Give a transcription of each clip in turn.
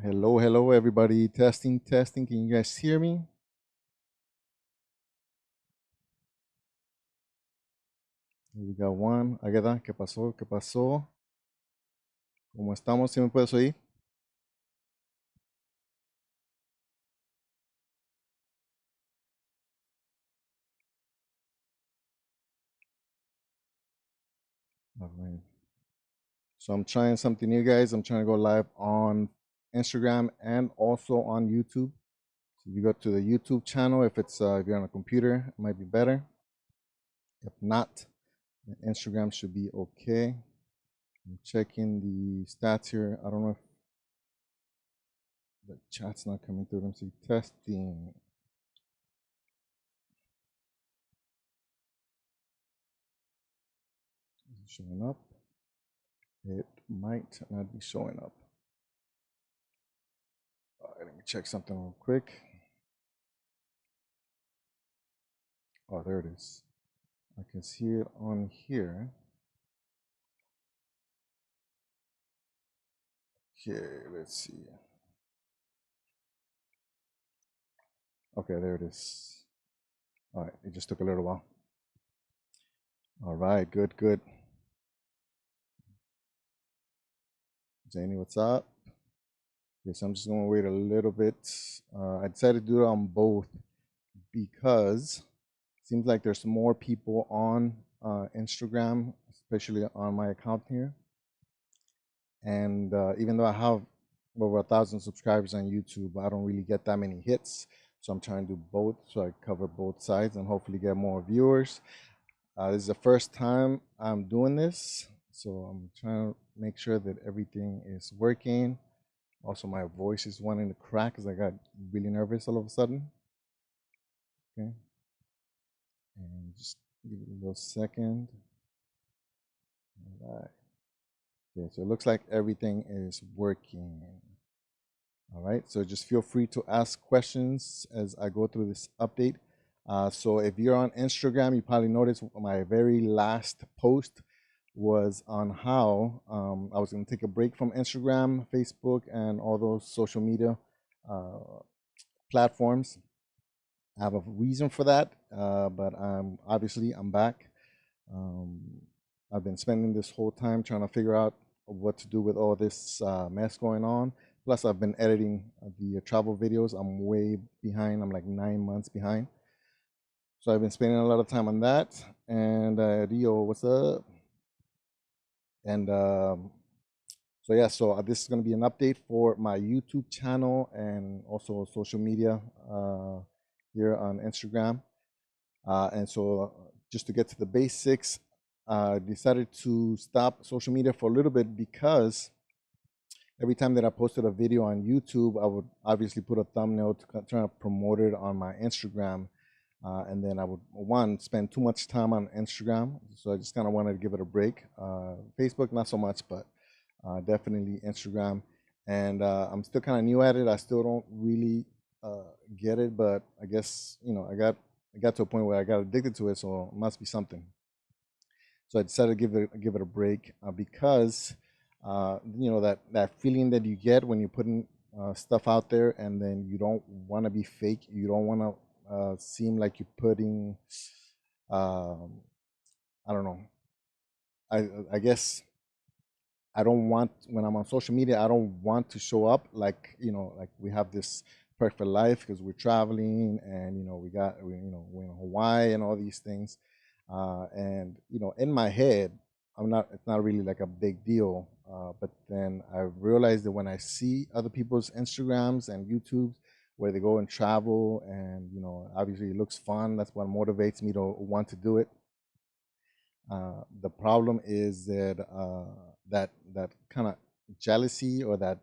Hello, hello, everybody. Testing, testing. Can you guys hear me? Here we got one. Agueda, ¿qué pasó? ¿Qué pasó? ¿Cómo estamos? ¿Sí me puedes oír? All right. So I'm trying something new, guys. I'm trying to go live on Instagram and also on YouTube. So if you go to the YouTube channel, if you're on a computer, it might be better. If not, the Instagram should be okay. I'm checking the stats here. I don't know if the chat's not coming through. Let me see. Testing. Is it showing up? It might not be showing up. All right, let me check something real quick. Oh, there it is. I can see it on here. Okay, let's see. Okay, there it is. All right, it just took a little while. All right, good, good. Janie, what's up? Yes, I'm just gonna wait a little bit. I decided to do it on both because it seems like there's more people on Instagram, especially on my account here. And even though I have over 1,000 subscribers on YouTube, I don't really get that many hits. So I'm trying to do both so I cover both sides and hopefully get more viewers. This is the first time I'm doing this, so I'm trying to make sure that everything is working. Also, my voice is wanting to crack because I got really nervous all of a sudden. Okay, and just give it a little second. All right. Okay, so it looks like everything is working. All right, so just feel free to ask questions as I go through this update. So if you're on Instagram, you probably noticed my very last post was on how I was going to take a break from Instagram, Facebook, and all those social media uh, platforms. I have a reason for that, but obviously I'm back. Um, I've been spending this whole time trying to figure out what to do with all this mess going on. Plus, I've been editing the travel videos. I'm way behind. I'm like 9 months behind. So I've been spending a lot of time on that. And Rio, what's up? And so yeah, so this is going to be an update for my YouTube channel and also social media here on Instagram. And so just to get to the basics, I decided to stop social media for a little bit because every time that I posted a video on YouTube, I would obviously put a thumbnail to try to promote it on my Instagram. And then I would, one, spend too much time on Instagram. So I just kind of wanted to give it a break. Facebook, not so much, but definitely Instagram. And I'm still kind of new at it. I still don't really get it, but I guess, I got to a point where I got addicted to it, so it must be something. So I decided to give it a break because that feeling that you get when you're putting stuff out there and then you don't want to be fake. You don't want to seem like you're putting um, I don't know. I guess I don't want, when I'm on social media, I don't want to show up like we have this perfect life because we're traveling and we're in Hawaii and all these things. And in my head, it's not really like a big deal. But then I realized that when I see other people's Instagrams and YouTubes where they go and travel and obviously it looks fun, that's what motivates me to want to do it. The problem is that kind of jealousy or that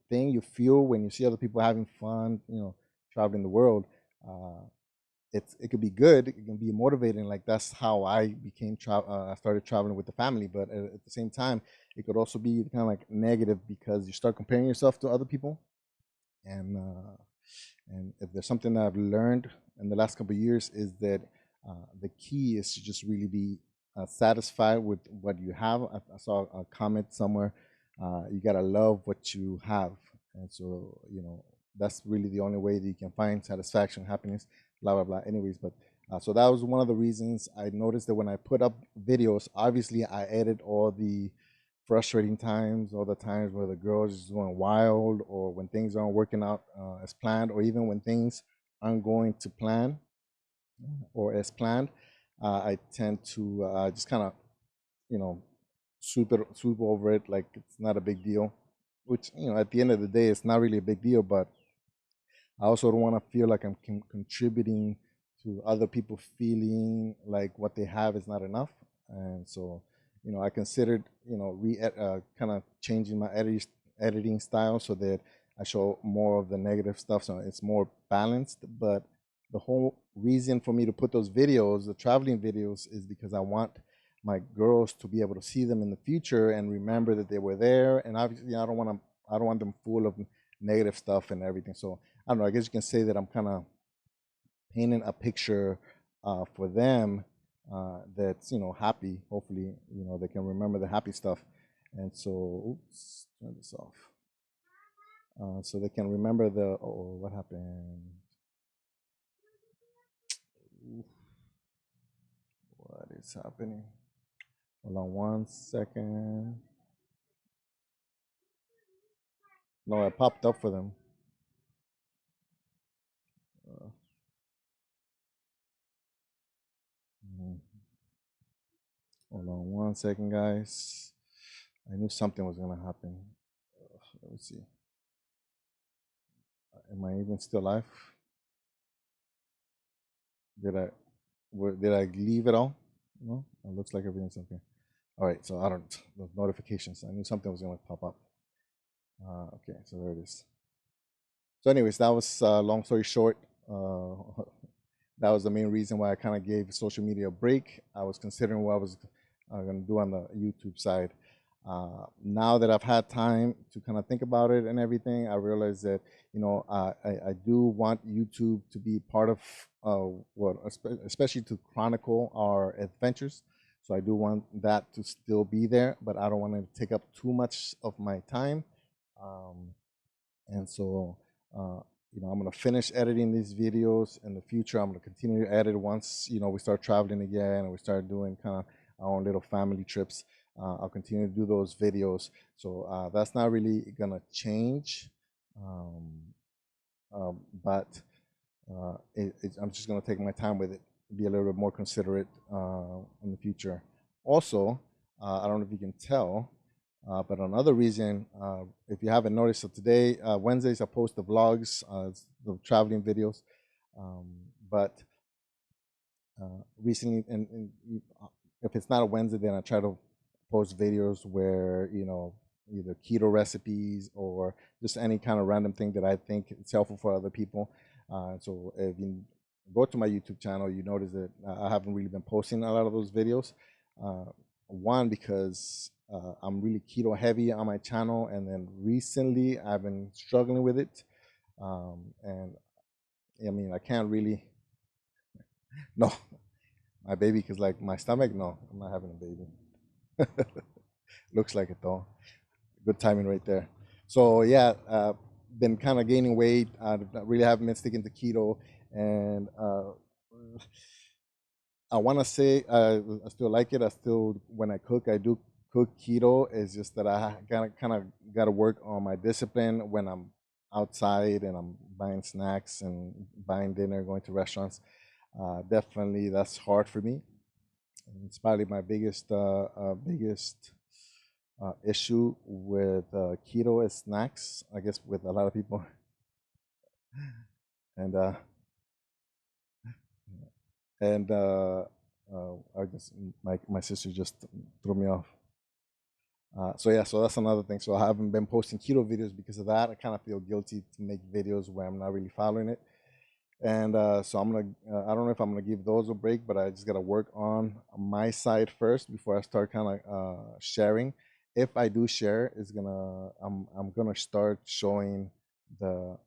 thing you feel when you see other people having fun, traveling the world. Uh, it could be good. It can be motivating. Like that's how I started traveling with the family. But at the same time, it could also be kind of like negative because you start comparing yourself to other people. And if there's something that I've learned in the last couple of years is that the key is to just really be satisfied with what you have. I saw a comment somewhere. You gotta love what you have, And so, that's really the only way that you can find satisfaction, happiness, blah, blah, blah. Anyways, but so that was one of the reasons. I noticed that when I put up videos, obviously I edit all the frustrating times, all the times where the girl is just going wild, or when things aren't working out as planned, or even when things aren't going to plan or as planned. I tend to just kind of, you know, swoop over it like it's not a big deal, which, at the end of the day, it's not really a big deal, but I also don't want to feel like I'm contributing to other people feeling like what they have is not enough. And so, I considered, kind of changing my editing style so that I show more of the negative stuff, so it's more balanced. But the whole reason for me to put those videos, the traveling videos, is because I want my girls to be able to see them in the future and remember that they were there. And obviously, I don't want them full of negative stuff and everything. So I don't know. I guess you can say that I'm kind of painting a picture for them that's happy. Hopefully, they can remember the happy stuff, and so oops, turn this off. So they can remember the what happened. Oof, what is happening? Hold on 1 second. No, I popped up for them. Mhm. Hold on 1 second, guys. I knew something was gonna happen. Let me see. Am I even still live? Did I did I leave it all? No, it looks like everything's okay. All right, so I don't those notifications. I knew something was gonna pop up. Okay, so there it is. So, anyways, that was long story short. Uh, that was the main reason why I kind of gave social media a break. I was considering what I was going to do on the YouTube side. Now that I've had time to kind of think about it and everything, I realized that I do want YouTube to be part of especially to chronicle our adventures. So I do want that to still be there, but I don't want it to take up too much of my time. Um, and so, uh, I'm going to finish editing these videos in the future. I'm going to continue to edit once, we start traveling again and we start doing kind of our own little family trips. I'll continue to do those videos. So that's not really going to change. Um, but I'm just going to take my time with it, be a little bit more considerate in the future. Also, I don't know if you can tell, but another reason, if you haven't noticed, so today, Wednesdays, I post the vlogs, the traveling videos. Um, but recently, and if it's not a Wednesday, then I try to post videos where, either keto recipes or just any kind of random thing that I think is helpful for other people. So if you go to my YouTube channel, you notice that I haven't really been posting a lot of those videos. One, because I'm really keto heavy on my channel, and then recently I've been struggling with it. And I mean, I can't really, no, my baby, because like my stomach, no, I'm not having a baby. Looks like it though. Good timing right there. So yeah, been kind of gaining weight. I really haven't been sticking to keto, and I want to say I still like it. I still, when I cook, I do cook keto. It's just that I kind of got to work on my discipline when I'm outside and I'm buying snacks and buying dinner, going to restaurants. Definitely, that's hard for me. And it's probably my biggest issue with keto is snacks. I guess with a lot of people, and and I guess my sister just threw me off. So yeah, so that's another thing. So I haven't been posting keto videos because of that. I kind of feel guilty to make videos where I'm not really following it. And so I don't know if I'm gonna give those a break, but I just gotta work on my side first before I start kind of sharing. If I do share, I'm gonna start showing the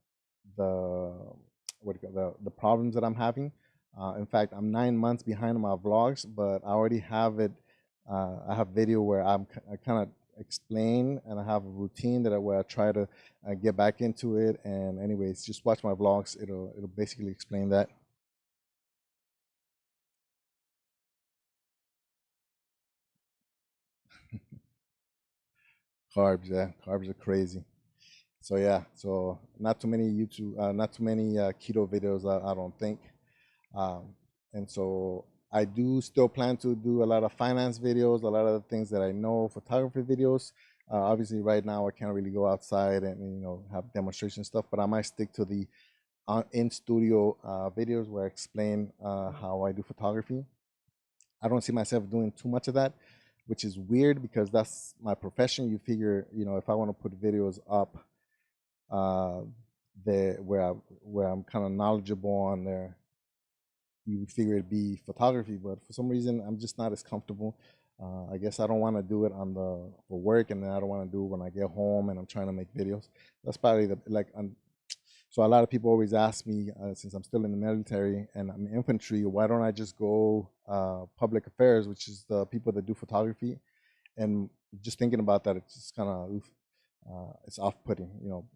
the what do you call the problems that I'm having. In fact, I'm 9 months behind on my vlogs, but I already have it. I have video where I kind of explain, and I have a routine that where I try to get back into it. And anyways, just watch my vlogs. It'll basically explain that. Carbs, yeah, carbs are crazy. So yeah, so not too many not too many keto videos. I don't think. Um, and so I do still plan to do a lot of finance videos, a lot of the things that I know, photography videos. Obviously, right now I can't really go outside and have demonstration stuff, but I might stick to the in studio videos where I explain how I do photography. I don't see myself doing too much of that, which is weird because that's my profession. You figure, if I want to put videos up, uh, there where I'm kind of knowledgeable on there, you would figure it'd be photography, but for some reason I'm just not as comfortable. I guess I don't want to do it on the for work, and then I don't want to do it when I get home and I'm trying to make videos. That's probably the like. So a lot of people always ask me, since I'm still in the military and I'm infantry, why don't I just go public affairs, which is the people that do photography, and just thinking about that, it's just kind of it's off-putting.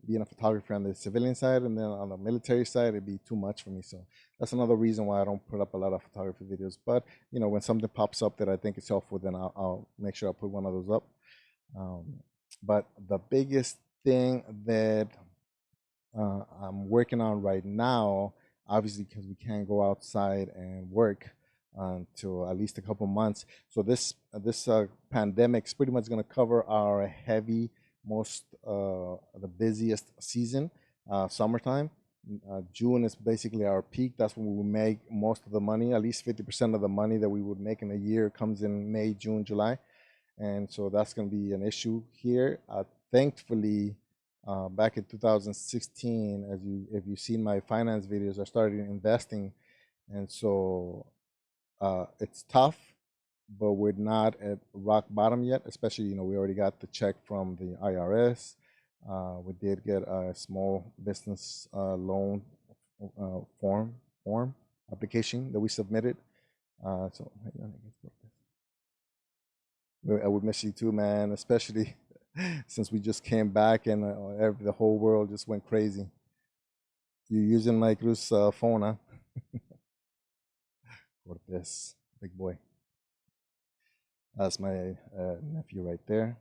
Being a photographer on the civilian side and then on the military side, it'd be too much for me. So that's another reason why I don't put up a lot of photography videos. But when something pops up that I think is helpful, then I'll make sure I put one of those up. Um, but the biggest thing that I'm working on right now, obviously because we can't go outside and work until at least a couple months. So this pandemic is pretty much going to cover our heavy, most the busiest season, summertime. June is basically our peak. That's when we will make most of the money. At least 50% of the money that we would make in a year comes in May, June, July, and so that's going to be an issue here. Thankfully, back in 2016, if you've seen my finance videos, I started investing, and so it's tough, but we're not at rock bottom yet. Especially, we already got the check from the IRS. We did get a small business loan form application that we submitted. So hang on, I would miss you too, man, especially since we just came back and the whole world just went crazy. You're using my Cruz phone, huh? Cortez, big boy. That's my nephew right there.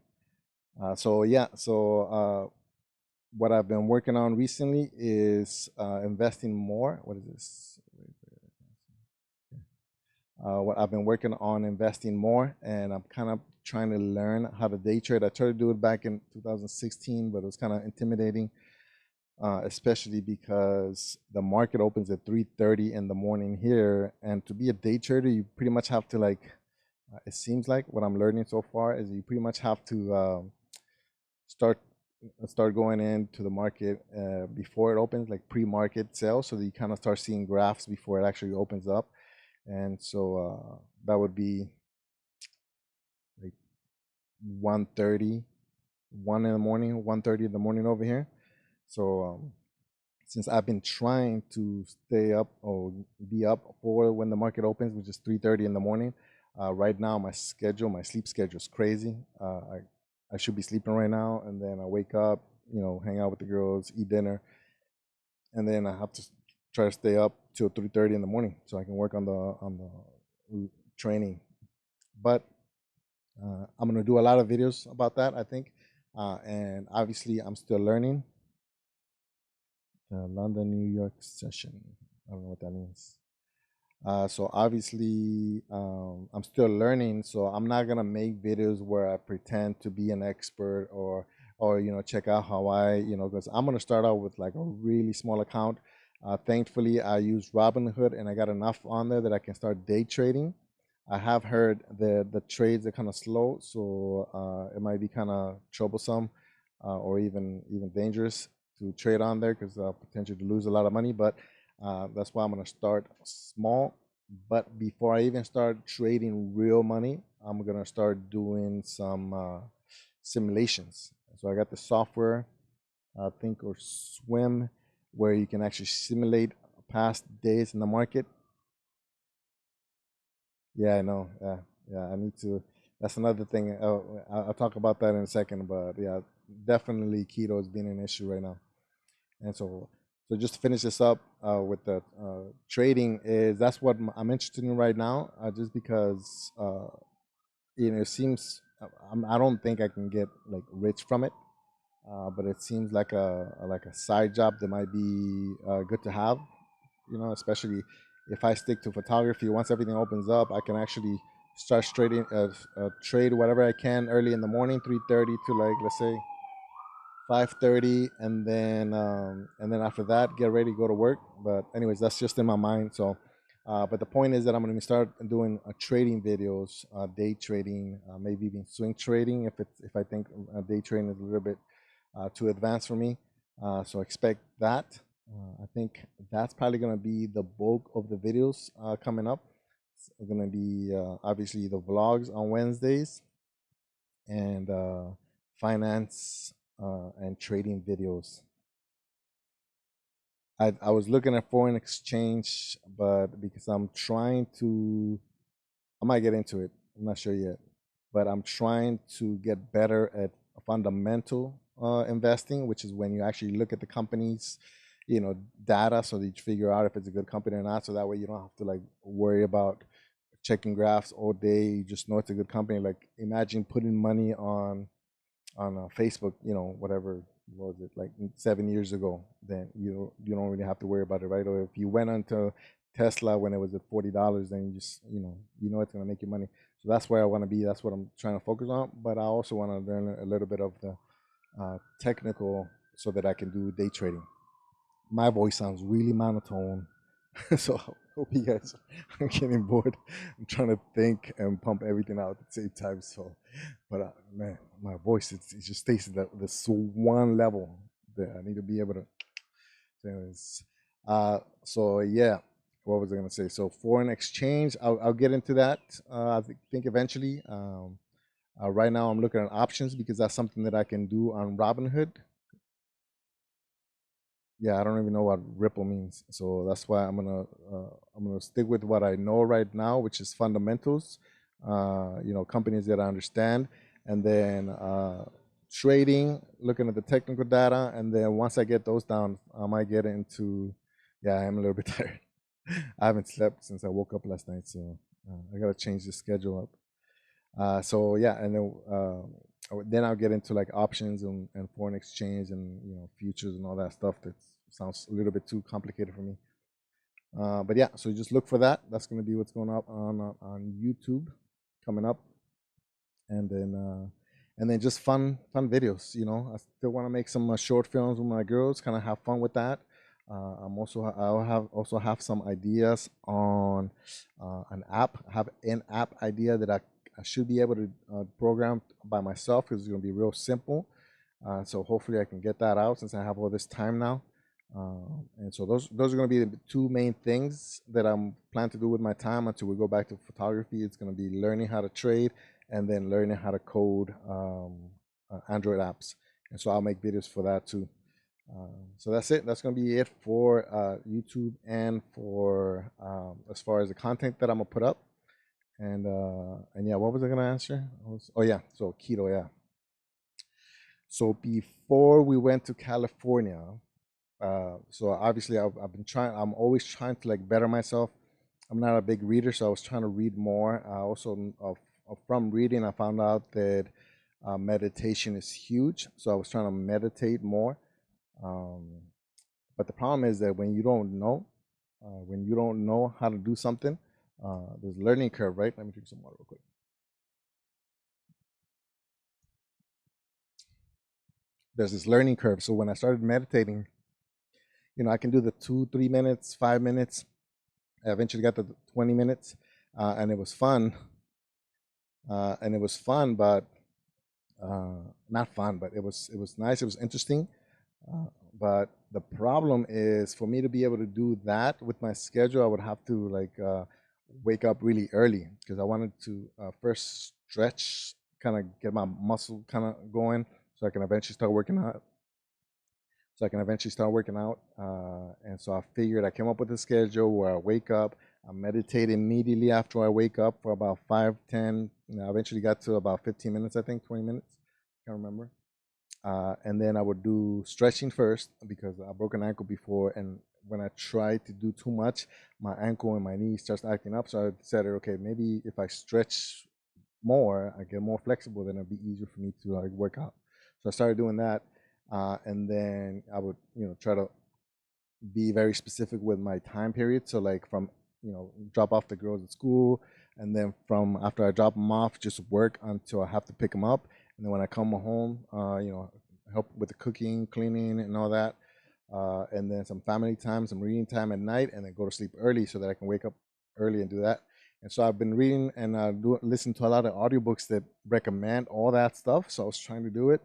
So yeah, so what I've been working on recently is investing more. What is this? What I've been working on investing more, and I'm kind of trying to learn how to day trade. I tried to do it back in 2016, but it was kind of intimidating, especially because the market opens at 3:30 in the morning here, and to be a day trader, you pretty much have to it seems like what I'm learning so far is you pretty much have to start going into the market before it opens, like pre-market sales, so that you kind of start seeing graphs before it actually opens up. And so that would be like 1:30, 1 in the morning, 1:30 in the morning over here. So since I've been trying to stay up or be up for when the market opens, which is 3:30 in the morning, right now my sleep schedule is crazy. I should be sleeping right now, and then I wake up, hang out with the girls, eat dinner, and then I have to try to stay up till 3:30 in the morning so I can work on the training. But I'm gonna do a lot of videos about that, I think, and obviously I'm still learning. London, New York session. I don't know what that means. So obviously, I'm still learning. So I'm not gonna make videos where I pretend to be an expert or check out how because I'm gonna start out with like a really small account. Thankfully, I use Robinhood and I got enough on there that I can start day trading. I have heard that the trades are kind of slow, so it might be kind of troublesome or even dangerous to trade on there because potential to lose a lot of money. But that's why I'm going to start small. But before I even start trading real money, I'm going to start doing some simulations. So I got the software, I think, or Swim, where you can actually simulate past days in the market. Yeah, I know. Yeah, I need to. that's another thing. I'll talk about that in a second. But yeah, definitely keto has been an issue right now. And so just to finish this up with the trading is that's what I'm interested in right now. Just because it seems I don't think I can get like rich from it, but it seems like a side job that might be good to have. Especially if I stick to photography. Once everything opens up, I can actually start trading, trade whatever I can early in the morning, 3:30 to like let's say 5:30, and then after that, get ready to go to work. But anyways, that's just in my mind. So, but the point is that I'm going to start doing trading videos, day trading, maybe even swing trading if I think day trading is a little bit too advanced for me. So expect that. I think that's probably going to be the bulk of the videos coming up. It's going to be obviously the vlogs on Wednesdays and finance and trading videos. I was looking at foreign exchange, but because I might get into it. I'm not sure yet, but I'm trying to get better at fundamental investing, which is when you actually look at the company's, data, so that you figure out if it's a good company or not. So that way you don't have to like worry about checking graphs all day. You just know it's a good company. Like imagine putting money on Facebook, whatever was it like 7 years ago, then you don't really have to worry about it, right? Or if you went onto Tesla when it was at $40, then you know it's gonna make you money. So that's where I want to be. That's what I'm trying to focus on. But I also want to learn a little bit of the technical so that I can do day trading. My voice sounds really monotone, so I hope you guys are getting bored. I'm trying to think and pump everything out at the same time. So, but man, my voice it just stays at this one level that I need to be able to. Anyways, so yeah, what was I gonna say? So foreign exchange, I'll get into that. I think eventually. Right now, I'm looking at options because that's something that I can do on Robinhood. Yeah, I don't even know what Ripple means, so that's why I'm gonna stick with what I know right now, which is fundamentals. Companies that I understand, and then trading, looking at the technical data, and then once I get those down, I might get into. Yeah, I am a little bit tired. I haven't slept since I woke up last night, so I gotta change the schedule up. So yeah, and then I'll get into like options and foreign exchange and futures and all that stuff that sounds a little bit too complicated for me. But yeah, so just look for that. That's gonna be what's going up on YouTube coming up, and then just fun videos. I still want to make some short films with my girls, kind of have fun with that. I'll have some ideas on an app. I have an app idea that I should be able to program by myself because it's going to be real simple. So hopefully I can get that out since I have all this time now. And so those are going to be the two main things that I'm planning to do with my time until we go back to photography. It's going to be learning how to trade and then learning how to code Android apps. And so I'll make videos for that too. So that's it. That's going to be it for YouTube and for as far as the content that I'm gonna put up. And yeah, what was I gonna answer? Oh yeah, so keto. Yeah. So before we went to California, so obviously I've been trying. I'm always trying to like better myself. I'm not a big reader, so I was trying to read more. Also, from reading, I found out that meditation is huge. So I was trying to meditate more. Um, but the problem is that when you don't know how to do something, there's a learning curve, right? Let me drink some water real quick. There's this learning curve. So when I started meditating, I can do the 2, 3 minutes, 5 minutes. I eventually got to 20 minutes, and it was fun. But not fun, but it was nice. It was interesting. But the problem is for me to be able to do that with my schedule, I would have to like wake up really early because I wanted to first stretch, kind of get my muscle kind of going, so I can eventually start working out. And so I figured I came up with a schedule where I wake up, I meditate immediately after I wake up for about 5, 10. I eventually got to about 15 minutes, I think, 20 minutes. Can't remember. And then I would do stretching first because I broke an ankle before, and when I try to do too much, my ankle and my knee starts acting up. So I decided, okay, maybe if I stretch more, I get more flexible, then it'll be easier for me to like work out. So I started doing that, and then I would, try to be very specific with my time period. So like from, drop off the girls at school, and then from after I drop them off, just work until I have to pick them up. And then when I come home, help with the cooking, cleaning, and all that. And then some family time, some reading time at night, and then go to sleep early so that I can wake up early and do that. And so I've been reading and listen to a lot of audiobooks that recommend all that stuff. So I was trying to do it,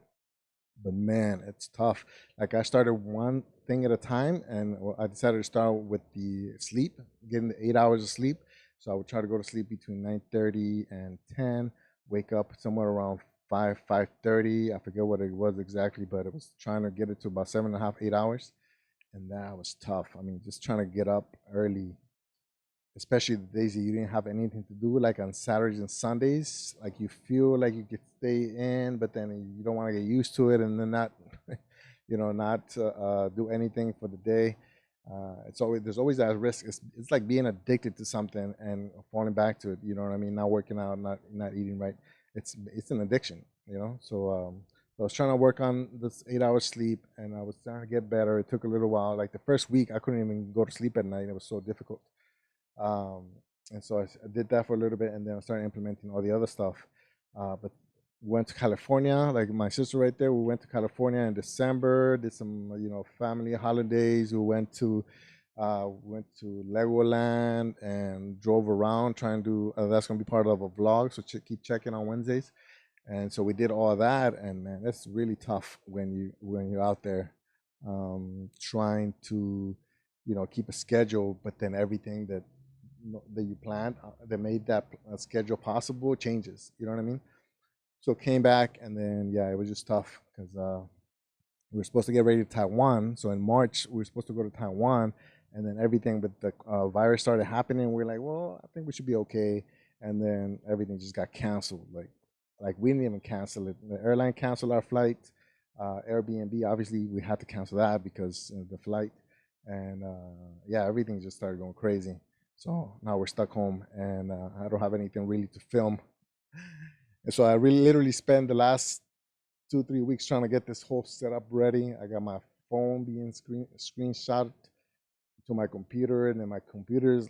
but man, it's tough. Like I started one thing at a time, and I decided to start with the sleep, getting the 8 hours of sleep. So I would try to go to sleep between 9:30 and 10, wake up somewhere around 5:30. I forget what it was exactly, but it was trying to get it to about 7.5, 8 hours, and that was tough. I mean, just trying to get up early, especially the days that you didn't have anything to do, like on Saturdays and Sundays. Like you feel like you could stay in, but then you don't want to get used to it, and then not, not do anything for the day. It's always there's always that risk. It's like being addicted to something and falling back to it. You know what I mean? Not working out, not eating right. It's an addiction. So I was trying to work on this 8 hours sleep, and I was trying to get better. It took a little while. Like the first week, I couldn't even go to sleep at night. It was so difficult. um, and so I did that for a little bit, and then I started implementing all the other stuff. But went to California, like my sister right there. We went to California in December, did some family holidays. We went to Legoland and drove around trying to. That's gonna be part of a vlog, so keep checking on Wednesdays. And so we did all that, and man, that's really tough when you're out there, trying to keep a schedule, but then everything that you planned, that made that schedule possible, changes. You know what I mean? So came back, and then yeah, it was just tough because we were supposed to get ready to Taiwan. So in March we were supposed to go to Taiwan, and then everything with the virus started happening. We are like, well, I think we should be okay, and then everything just got canceled. Like we didn't even cancel it. The airline canceled our flight. Airbnb, obviously, we had to cancel that because the flight, and yeah, everything just started going crazy. So now we're stuck home, and I don't have anything really to film. And so I really literally spent the last 2, 3 weeks trying to get this whole setup ready. I got my phone being screenshot to my computer, and then my computer's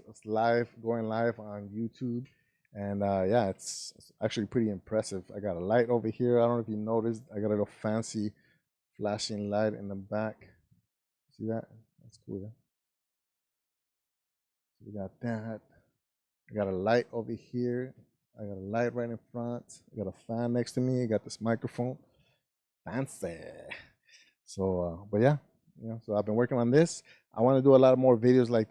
going live on YouTube. And yeah, it's actually pretty impressive. I got a light over here. I don't know if you noticed. I got a little fancy flashing light in the back. See that? That's cool. Yeah? So we got that. I got a light over here. I got a light right in front. I got a fan next to me. I got this microphone. Fancy. So, but yeah, so I've been working on this. I want to do a lot more videos like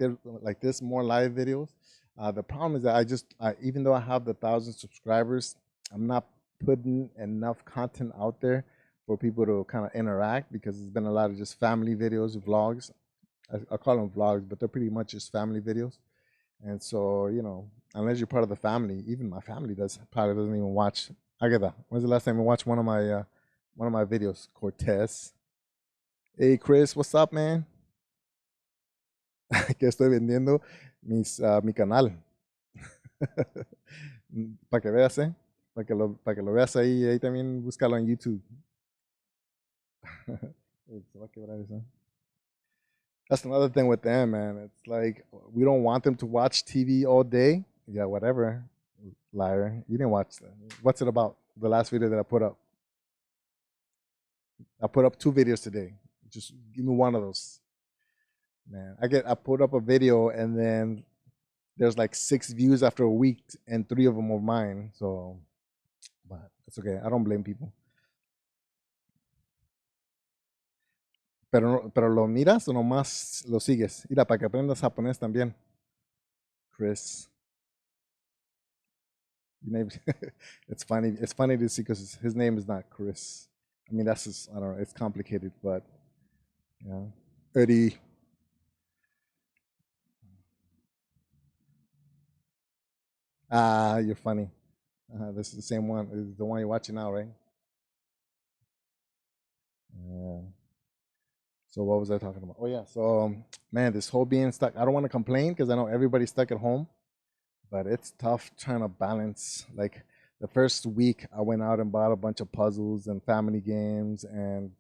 this, more live videos. The problem is that even though I have the 1,000 subscribers, I'm not putting enough content out there for people to kind of interact, because it's been a lot of just family videos, vlogs. I call them vlogs, but they're pretty much just family videos. And so, unless you're part of the family, even my family probably doesn't even watch. Agatha, when's the last time you watched one of my videos? Cortez. Hey Chris, what's up, man? Que estoy vendiendo mi canal. Para que veas, ¿eh? Para que lo veas ahí también búscalo en YouTube. Se va a quebrar eso. That's another thing with them, man. It's like we don't want them to watch TV all day. Yeah, whatever. Liar. You didn't watch that. What's it about? The last video that I put up. I put up 2 videos today. Just give me one of those. Man, I put up a video, and then there's like 6 views after a week, and 3 of them are mine. So, but it's okay. I don't blame people. Pero lo miras o nomás lo sigues. Mira, para que aprendas japonés también, Chris. Your name, it's funny. It's funny to see because his name is not Chris. I mean, I don't know. It's complicated, but yeah. Eddie. Ah, you're funny. This is the same one. This is the one you're watching now, right? Uh, so what was I talking about? Oh yeah. So man, this whole being stuck. I don't want to complain because I know everybody's stuck at home, but it's tough trying to balance. Like the first week, I went out and bought a bunch of puzzles and family games, and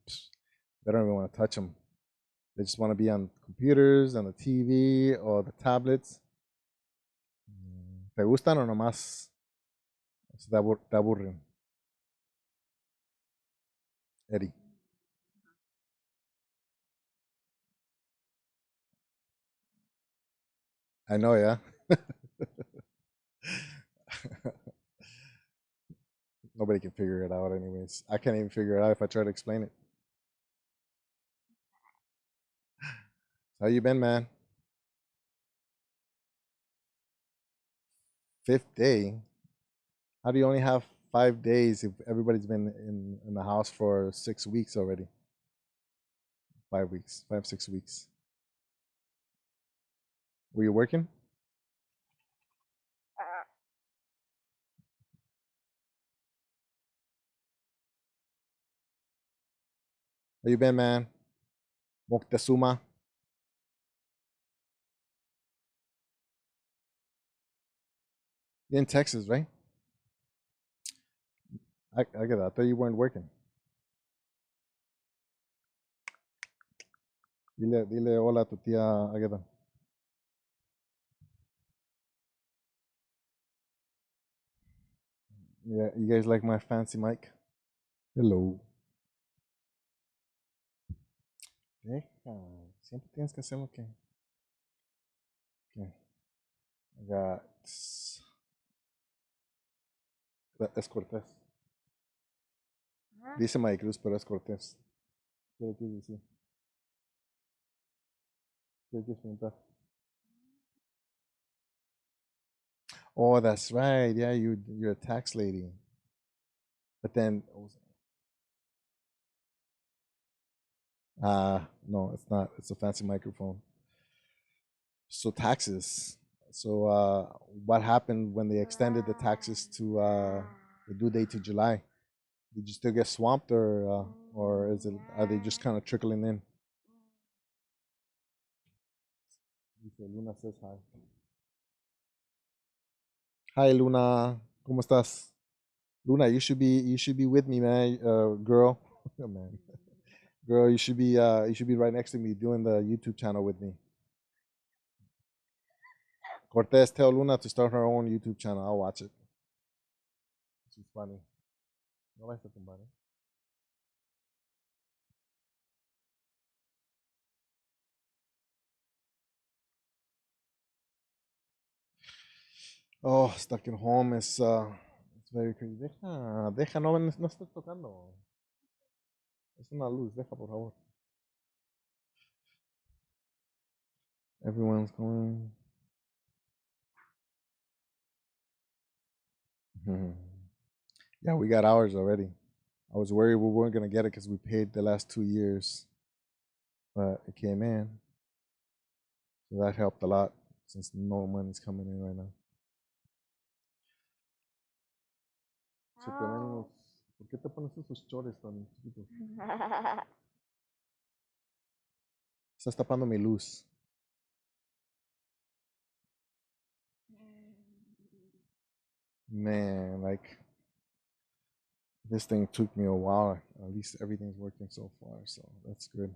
they don't even want to touch them. They just want to be on computers, on the TV, or the tablets. ¿Te gustan o nomás te aburren, Eddie? I know, yeah. Nobody can figure it out, anyways. I can't even figure it out if I try to explain it. How you been, man? Fifth day. How do you only have 5 days if everybody's been in the house for 6 weeks already? 5 weeks, 5, 6 weeks. Were you working? How you been, man? Moctezuma. You're in Texas, right? I get that. I thought you weren't working. Dile hola a tu tía Agueda. Yeah, you guys like my fancy mic? Hello. Deja. Siempre tienes que hacer lo que. Okay. I got. Es Cortés. Dice Maricruz, pero es Cortés. ¿Qué le quieres decir? ¿Qué le quieres preguntar? Oh, that's right. Yeah, you're a tax lady. But then, no, it's not. It's a fancy microphone. So taxes. So what happened when they extended the taxes to the due date to July? Did you still get swamped, or is it are they just kind of trickling in? Dice Luna says hi. Hi, Luna. ¿Cómo estás? Luna, you should be with me, man. Girl, oh, man, girl, you should be right next to me doing the YouTube channel with me. Cortez, tell Luna to start her own YouTube channel. I'll watch it. She's funny. No la está tumbando. Oh, stuck at home is it's very crazy. Deja, no estés tocando. Es una luz, deja por favor. Everyone's going. Yeah, we got ours already. I was worried we weren't gonna get it because we paid the last 2 years, but it came in, so that helped a lot since no money's coming in right now. So tenemos. ¿Por qué te pones esos chores tan chiquitos? Estás tapando mi luz. Man, like this thing took me a while. At least everything's working so far, so that's good.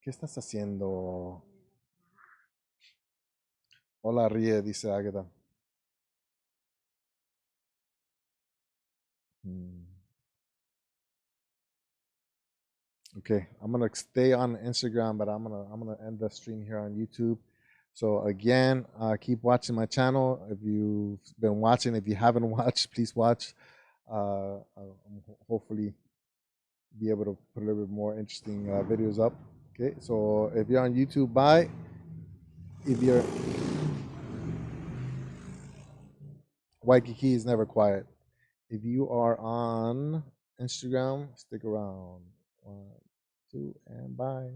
¿Qué estás haciendo? Hola, ríe, dice Agatha. Hmm. Okay, I'm gonna stay on Instagram, but I'm gonna end the stream here on YouTube. So again, keep watching my channel. If you've been watching, if you haven't watched, please watch. Hopefully be able to put a little bit more interesting videos up. Okay, so if you're on YouTube, bye. If you're Waikiki is never quiet. If you are on Instagram. Stick around. 1, 2, and bye.